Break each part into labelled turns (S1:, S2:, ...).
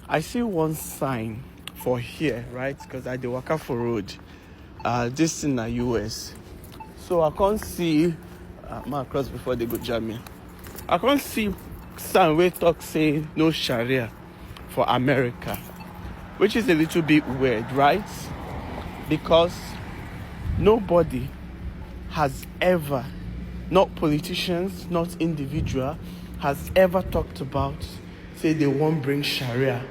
S1: I see one sign for here, right? Because I dey waka for road. This in the US. So I can't see man cross before they go jam me. I can't see sign where talk say no Sharia for America, which is a little bit weird, right? Because nobody has ever, not politicians, not individual, has ever talked about say they won't bring Sharia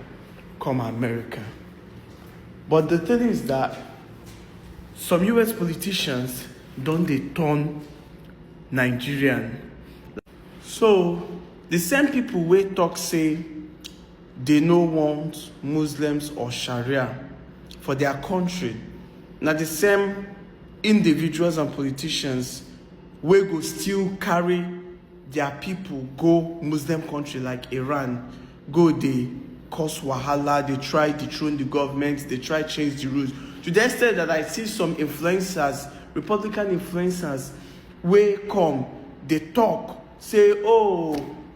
S1: come America. But the thing is that some US politicians don't they turn Nigerian. So the same people wey talk say they no want Muslims or Sharia for their country, now the same individuals and politicians wey go still carry their people go Muslim country like Iran, go they cause wahala, they try dethrone the government, they try change the rules. To the extent that I see some influencers, Republican influencers, wey come, they talk, say,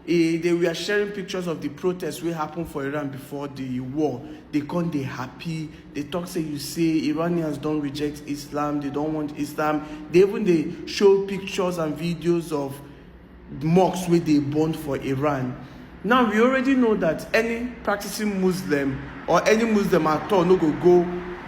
S1: they were sharing pictures of the protests wey happen for Iran before the war. They come, they happy. They talk, say, you say Iranians don't reject Islam, they don't want Islam. They even they show pictures and videos of mosques where they burned for Iran. Now we already know that any practicing Muslim or any Muslim at all no go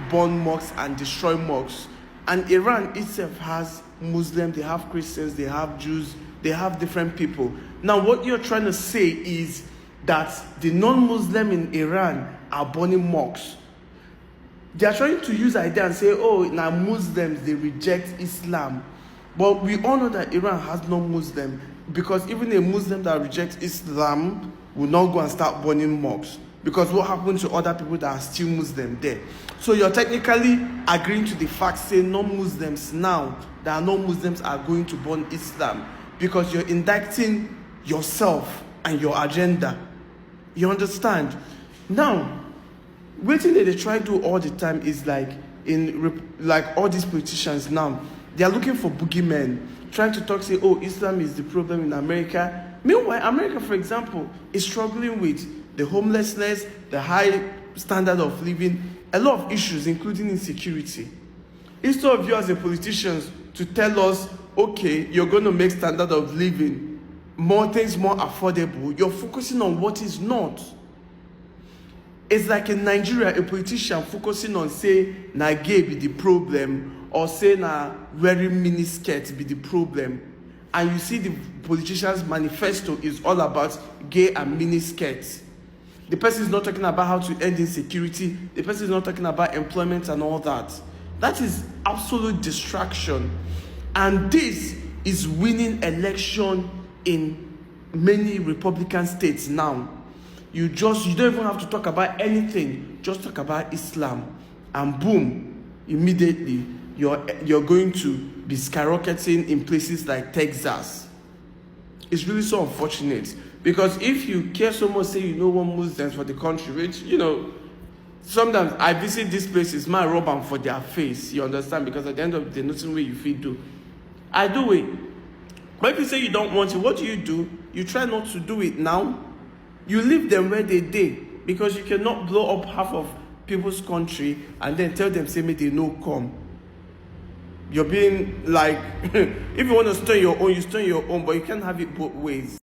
S1: burn mosques and destroy mosques. And Iran itself has Muslims, they have Christians, they have Jews, they have different people. Now what you're trying to say is that the non-Muslim in Iran are burning mosques. They are trying to use idea and say, now Muslims, they reject Islam. But we all know that Iran has no Muslim, because even a Muslim that rejects Islam will not go and start burning mosques. Because what happens to other people that are still Muslim there? So you're technically agreeing to the fact, say non-Muslims now, that non-Muslims are going to burn Islam, because you're indicting yourself and your agenda. You understand? Now, one thing that they try to do all the time is like all these politicians now, they are looking for boogeymen, trying to talk, say, Islam is the problem in America. Meanwhile, America, for example, is struggling with the homelessness, the high standard of living, a lot of issues, including insecurity. Instead of you as a politician to tell us, okay, you're going to make standard of living, more things more affordable, you're focusing on what is not. It's like in Nigeria, a politician focusing on, say, na gay be the problem, or say na wearing mini skirt be the problem. And you see the politician's manifesto is all about gay and mini skirts. The person is not talking about how to end insecurity. The person is not talking about employment and all that. That is absolute distraction. And this is winning election in many Republican states now. You don't even have to talk about anything. Just talk about Islam. And boom, immediately, you're going to be skyrocketing in places like Texas. It's really so unfortunate. Because if you care so much, say you know one Muslims for the country, which, sometimes I visit these places, my rub them for their face, you understand? Because at the end of the day, nothing way you feel do. I do it. But if you say you don't want it, what do? You try not to do it now. You leave them where they did, because you cannot blow up half of people's country and then tell them, say, may they no come. You're being like, if you want to stay your own, you stay your own, but you can't have it both ways.